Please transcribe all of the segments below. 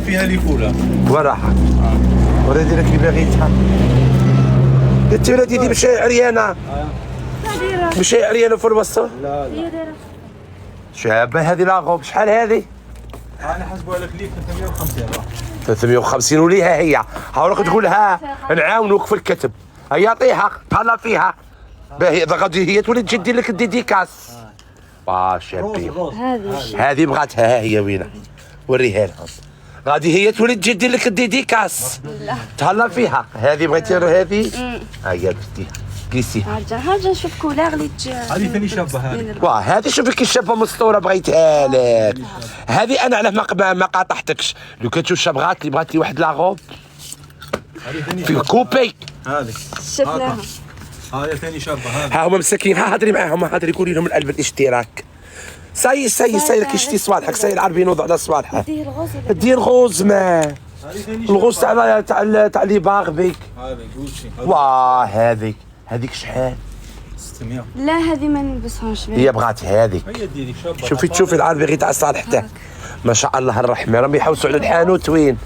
فيها ليفولا وراها ولادي راكي باغيتها انت ولادي دي ماشي عريانه ماشي عريانه في الوسط. لا هي دايره شابه هذه لاغوب. شحال هذه؟ انا حسبوها لك ليك 350 350 وليها هي. هاوراك تقولها نعاونوك في الكتب. هيا عطيها هلا فيها باهي غادي هي تولي تجدي لك الديديكاس. شابين هذه بغاتها. ها هي وينها وريها لها. غادي هي تولي تجدي لك الديديكاس. تهلا فيها. هذه بغيتي هذه هيا بديها قيسيها. هرجع نشوف كولاغ اللي هذه ثاني شابه هذه. هذه شوفي كي شابه مسطوره بغيتها لك. هذه انا علاه ما قاطعتكش. لو كان تشوف بغات لي واحد لاغوب في كوبي. هذه شفناها. هذه ثاني شابه هذه. ها هما مساكين. ها هضري معاهم. هضري قولي لهم القلب الاشتراك. ساي كيشتي صوالحك. ساي العربي ينوض على صوالحه. دير غوز دير غوز ما الغوز تاع لي باغبي. هذه جوتشي. هذيك شحال؟ 600. لا هذه ما نلبسهاش. هي بغات هذيك. هي ديري شابه. شوفي العربي غير تاع صالح تاعك ما شاء الله الرحمن. راهم يحوسوا على الحانوت. وين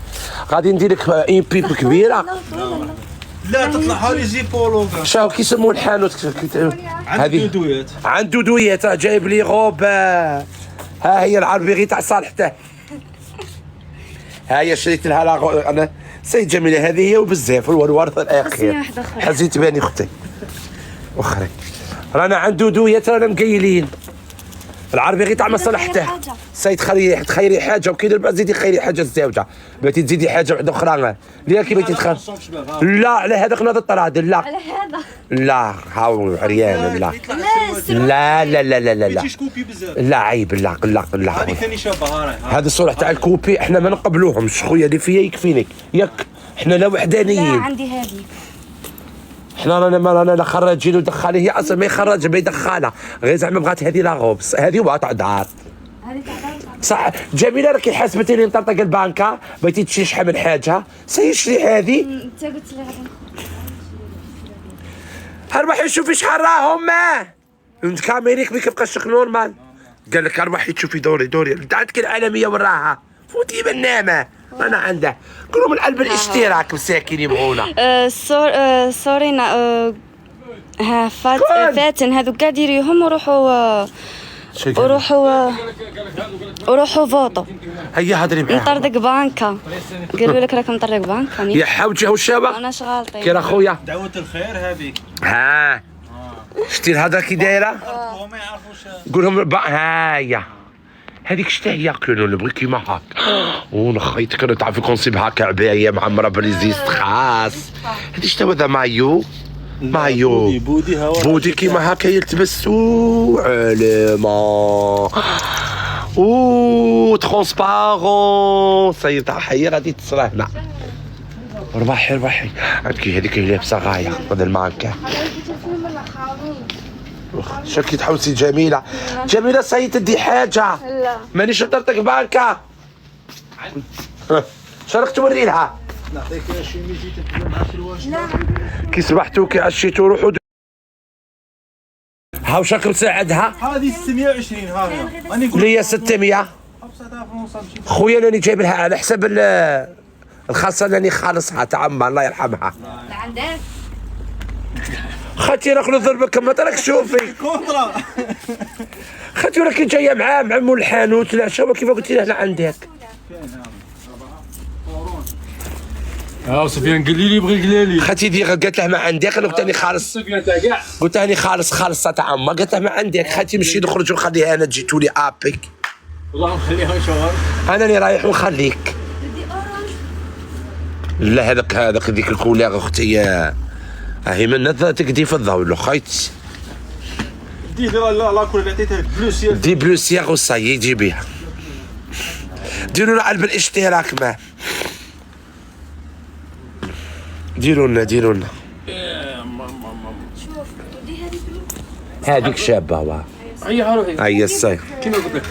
غادي ندير لك اون بيب كبيره. لا تطلع هذه زي بولو. شاو كي يسموه الحانوت. هذه دودويات. عند دودويات. جايب لي غوب. ها هي العربي غير تاع صالح تاعك. ها هي شريت لها انا سيد جميله. هذه هي وبزاف والورثه الاخير. حزيت باني اختي اخرى. رانا عند دودويات رانا مقيلين. العربي غير تاع مصلحته. سيد تخيري حاجه وكي دابا تزيدي خيري حاجه الزوجه. بغيتي تزيدي حاجه وحده اخرى ليا كي بغيتي تخير. لا على هذاك ناض الطراد. لا على هذا لا هاو عريان. لا لا لا لا لا لا لا كوبي بزاف. لا عيب. لا هذه ثاني شابه. هذا الصورة تاع الكوبي احنا ما نقبلوهمش خويا. اللي فيا يكفيني ياك. احنا لا لا وحدانيين. عندي هذه. احنا رانا لا خراجين ودخالين. هي اصلا ما يخرج ما يدخلها غير زعما بغات هذه لا غوبس. هذه واطع دار هذه تاع صح. جميله راكي حاسبتي لي نطرطق البنكه بغيتي تشري شحال من حاجه. سيشري هذه. انت قلت لي غادي اربحي شوفي شحال راهم. انت كاميريك ما كيبقاش نورمال. قال لك اربحي تشوفي دوري انت عندك العالميه وراها. فوتي بالنعمه انا عنده. قول لهم القلب الاشتراك مساكين يبغونا. سورينا ها فاتن هذوك كاع ديريهم وروحوا فوطو. هيا هضري معاهم. نطردق بانكا. قالوا لك راك مطردق بانكا. يا حوجي هو الشابه. انا شغالطين. كي راه خويا دعوة الخير هذيك. ها شتي الهضره كي دايره. هما ما يعرفوش. قول لهم هايا هذيك شتا هي كانوا نبغي كيما هاك. ونخيت كانوا تعرفي كونسيب هاكا عبايه معمره بريزيست خاص. هذه شتا هذا مايو بودي كيما هاكا يلتبس علما ترونسبارون. سيد تاع حي غادي تصرا هنا. ربحي عندك هذيك لابسه غايه هذا الماركه. شكي تحوسي جميله سيد تدي حاجه. لا مانيش نطرطق بانكا. شراك توري لها. نعطيك شيميزي تبدا معاك الواجب. كي صبحتوا كي عشيتوا روحوا هاو شاك مساعدها. هذه 620. ها انا نقول ليا 600. خويا راني جايب لها على حساب الخاصه راني خالصها تاع عمها الله يرحمها. عندك خاتي راك نضربك ما تراك شوفي كونترا. خاتي راكي جايه مع مول الحانوت. لا شوفي كيف قلتي له هنا عندك. سفيان قال لي بغي قلالي. خاتي دي قالت له ما عندك. انا قلت لها خالص. سفيان تاع كاع. قلت لها خالص تاع عمها. قالت له ما عندك. خاتي مشي نخرج ونخليها انا تجي تولي ابيك. والله نخليها شغل. انا اللي رايح ونخليك. لا هذاك ديك الكولير اختي هي من تقدي في الضوء لو خايت. دي لا كول اللي عطيتها بلوسيير. دي بلوسيير وصاي جيبيها. ديروا لنا قلب الاشتراك ما ديروا لنا شوف ودي هذه هذيك شابه واه. هيا الساي كيما قلت لك.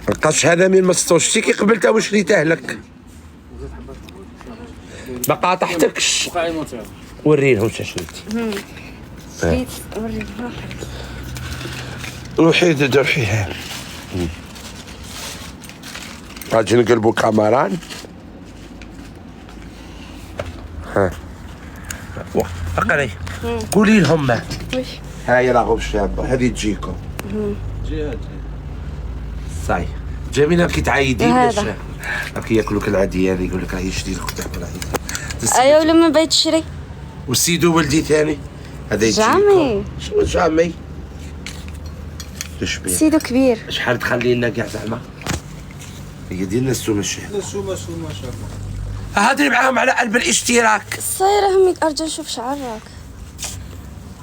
القش هذا من مسطوش. شتي كي قبلته وشريته لك ما قاطعتكش. وري لهم شا شريتي. شريت وريني روحي ها غادي نقلبوا كاميران. ها اقري قولي لهم وش هاي راغب الشابه هذه تجيكم. جهاد صاي جميله كي تعيدي هذا. باش راكي ياكلوك العاديه هذه يقول لك راهي شدي اختك ايوه ولا ما بغيت تشري وسيدو ولدي ثاني هذا جامي شنو جامي تشبيه سيدو كبير. شحال تخلي لنا كاع زعما هي ديالنا السومه الشهر لا سوما شاء الله. هادري معاهم على قلب الاشتراك. صايره همي ارجع نشوف شعرك.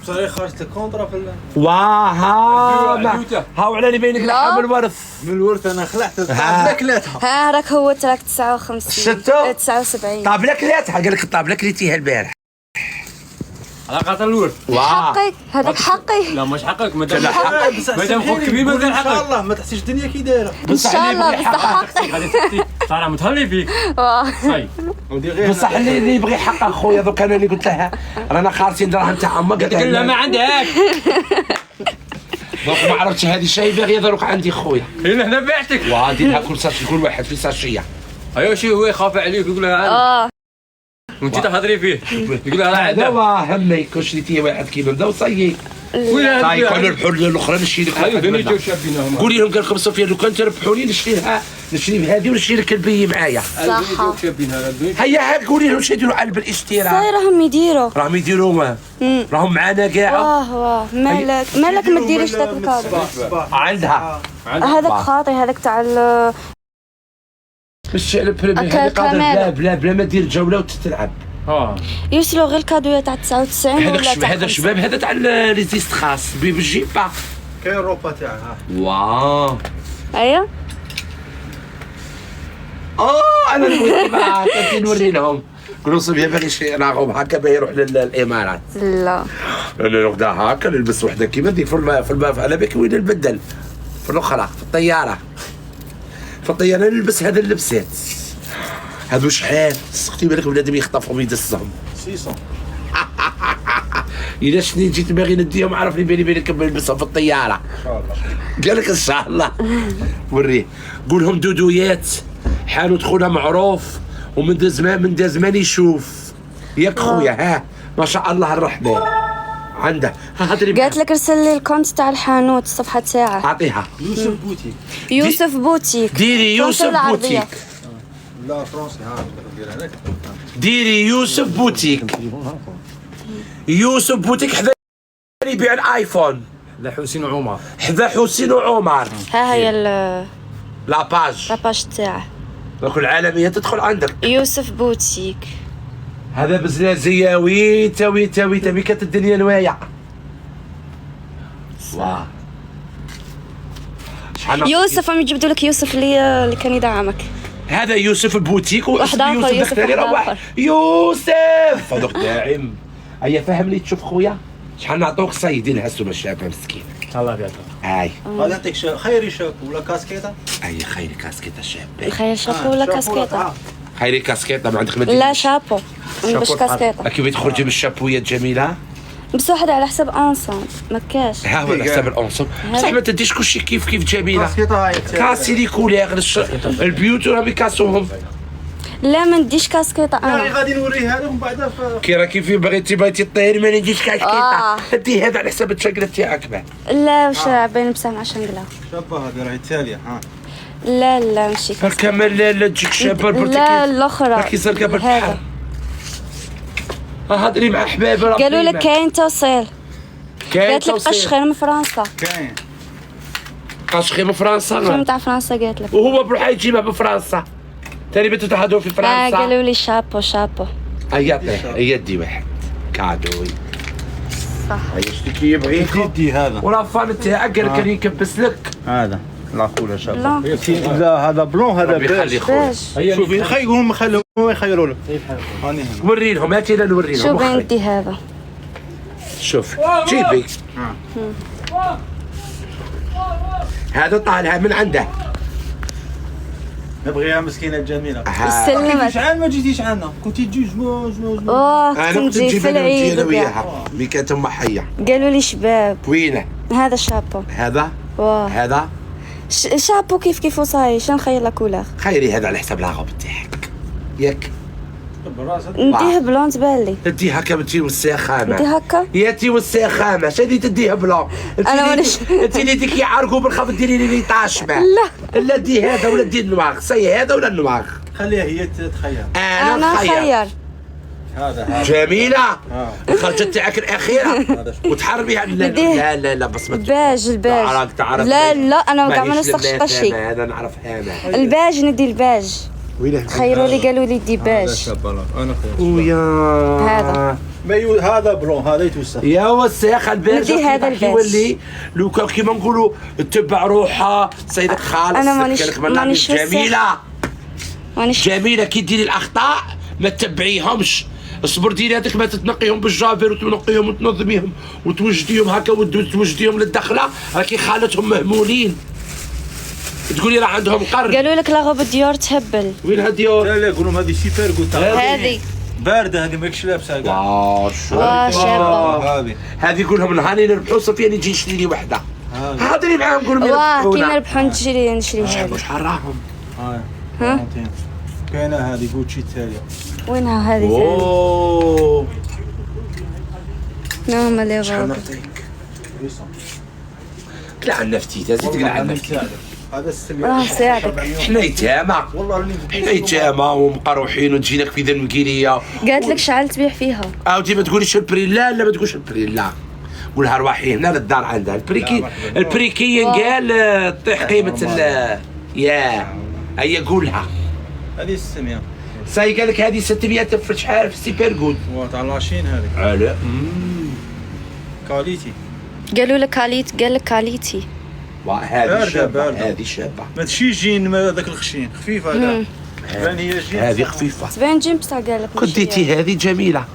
صار خرجت الكونترا في واه ها هاو على اللي بينك لا. لحم الورث من الورث انا خلعت ها. كلاتها. ها راك هو تراك 59 شتو؟ 79. طابله كليتها قال لك الطابله كليتيها البارح. على خاطر الورث. واه حقي هذاك حقي. لا مش حقك مادام بصح مادام خوك كبير ان مازال شاء حقك. الله ما تحسيش الدنيا كي دايره. ان شاء الله بصح حقي. غادي تحكي صراحه متهلي فيك. صاي ودي غير بصح اللي يبغي حق خويا دوك انا اللي قلت لها رانا خالصين دراهم تاع امك قالت قال لا ما لها عندك. دوك ما عرفتش هذه شايبه غير دروك عندي خويا هنا هنا بعتك. وغادي لها كل ساشي كل واحد في ساشيه. ايوا شي هو يخاف عليك يقول لها اه وانت تهضري فيه يقول لها راه هذا عندك. همي كل شريتي واحد كيلو نبدا وصيي وين صاي كون هذا؟ ربحوا الاخرى نشري لك هاي واحد هنا منها. جاو شابين هما. قولي لهم قال لكم صوفيا لو كان تربحوني نشري بهذه ونشري لك البي معايا. جاو شابين هذا هيا ها قولي لهم شنو يديروا على الاشتراك. صايره هم يديروا. راهم يديروا راهم معانا كاع واه مالك ما ديريش داك الكادو. عندها هذاك خاطي هذاك تاع باش البريمير أكل هذه قادر كامل. بلا ما دير جوله وتتلعب. يوصلوا غير الكادويه تاع 99 هذاك ولا تاع هذا الشباب هذا تاع ليزيست خاص بالجيبه. كاين روبا تاعها. واو ايوه انا نوري معاك انت نوري لهم قولوا صبيه باغي شي راغب هكا باغي يروح للامارات. لا انا ناخذها هكا نلبس وحده كيما ديك في الماء على بالك وين نبدل في الاخرى في الطياره نلبس هذا اللبسات هذو شحال سقتي بالك بنادم يخطفهم يدسهم 600. الا شني جيت باغي نديهم عرفني بيني بينك نلبسهم في الطياره ان شاء الله. قال لك ان شاء الله وريه قول لهم دودويات حانوت خونا معروف ومن دا زمان يشوف ياك خويا ها ما شاء الله الرحمن عنده هضري قالت لك ارسل لي الكونت تاع الحانوت الصفحه تاعه. اعطيها يوسف بوتيك. يوسف بوتيك. ديري فرنسا يوسف ولا بوتيك عربية؟ لا فرنسي ها ندير هذاك. ديري يوسف بوتيك حذا يبيع الايفون لا حسين وعمر. حذا حسين وعمر ها هي لاباج لاباج تاعه دوك العالميه تدخل عندك. يوسف بوتيك. هذا بزلازيه ويتا كانت الدنيا نوايا. واه شحال يوسف عم يجبدوا لك يوسف اللي كان يدعمك. هذا يوسف البوتيك واحد آخر، يوسف يوسف داخلي واحد روح آخر. يوسف هذوك داعم. هيا فهمني تشوف خويا شحال نعطوك صيدي لها السومه الشابه مسكين. الله يبارك. هاي غادي نعطيك خيري شاكو ولا كاسكيطه. هاي خيري كاسكيطه شابه خير شابو ولا كاسكيطه؟ خيري كاسكيطه ما عندك ما لا شابو باش كاسكيطه. كيف تخرجي بالشابويه جميله. بس واحد على حسب انسون ما كاش. ها هو على حساب الانصب بصح ما تديش كلشي كيف جميله. كاسكيطه هاي كاسي لي كولير البيوت راهم يكاسوهم. لا ما نديش كاسكيطه يعني انا. غادي نوريه هذا ومن بعد كي راكي في بغيتي طيري ما نديش كاسكيطه. آه. دي هذا على حساب الشقله تاعك بعد. لا واش باين بصح مع شنقله. شابه هذه راهي تاليه ها. لا ماشي كامل لا تجيك شابه لا الاخرى راكي زرقاء بالبحر. هذا هضري مع حبابي قالوا لك كاين توصيل. قالت لك قشخير من فرنسا. كاين قشخي من فرنسا كاين تاع فرنسا قالت لك. وهو بروح يجيبها بفرنسا تاني بتتحدوا في فرنسا. قالوا لي شابو هيا دي واحد كادوي صح. هيا شتي يبغي دي هذا ولا فان تاعك قال لك راني نكبس لك. هذا لا خويا شابه. بلون لا هذا بلون هذا ربي يخلي بيج. خويا. باش شوفي يخيرهم يخيروا لك. هاني هنا. وري لهم هاتي انا نوري شو لهم باين وخري. دي هذا. شوف جيبي هذا طالع من عنده. نبغيها مسكينه جميله. سلمت. شحال ما جيتيش عندنا كنتي تجي جوج. اوه انا كنت كنت نجي نجيب في انا ونجي العيد انا وكاع. وياها مي كانت امها حيه. قالوا لي شباب وينه هذا شابو. هذا واه هذا شابو كيف وصاي شنو نخير لا كولور. خيري هذا على حساب لاغوب تاعك ياك. نديه بلون تبان لي. تديها هكا بنتي والسخامه. ندي هكا. يا تي والسخامه شادي تديها بلا. أنا مانيش- انت اللي ديك يعرقوا بالخف ديري لي طاش مع. لا. لا دي هذا ولا دي النواغ سي هذا ولا النواغ. خليها هي تتخيل. انا نخير. نخير. هذا جميلة الخرجة تاعك الأخيرة وتحرميها نديه. لا بس ما الباج تعرف لا انا كاع ما ماهيش نسخش لما قشي. فاهمة، هذا نعرف هذا الباج ندي الباج. وينه خيروا لي قالوا لي دي باج. انا ويا هذا. هذا بلون هذا يتوسخ. يا وساخ الباج ندي هذا الباج. يولي لو كان كيما نقولوا تبع روحها سيدك خالص. أنا مانيش جميلة مانيش جميلة كي ديري الأخطاء ما تتبعيهمش. اصبر ديري هذاك ما تتنقيهم بالجافير وتنقيهم وتنظميهم وتوجديهم هكا وتوجديهم للدخله راكي خالتهم مهمولين. تقولي راه عندهم قرن. قالوا لك لا غوب ديور تهبل. وين هديور؟ لا يقولون هذه سيبر قلت هذه بارده هذه ماكش لابسها كاع. واه شابه. هذه هذه يقول لهم هاني نربحوا صافي نجي نشري لي وحده. هضري معاهم قول لهم واه كي يربحونا. نربحوا نشري هذه. شحال راهم؟ ها؟ كاينه هذه جوتشي التاليه. وينها هذه ثاني؟ اوه نعم لي شحال غوب. نعطيك؟ كلا نفتيت زيد كلا نفتيت. هذا السمير راه ساعدك. حنا يتامى والله حنا يتامى ومقروحين وتجينا في ذا المكينيه. قالت لك شحال تبيع فيها؟ عاودي ما تقوليش البري لا ما تقولش البري لا. قولها روحي هنا للدار عندها البري كي قال طيح قيمه يا هي قولها. هذه السمير ساي قال لك هذه 600 في شحال في سيبر جود. تاع لاشين هذه على كاليتي. قالوا لك كاليت قال لك كاليتي. هذه باردة، شابه باردة. هذه شابه ماشي جين ذاك الخشين خفيفه كاع. بان هي جين هذه صح. خفيفه. تبان جيم بصح قال لك كنت ديتي هذه جميله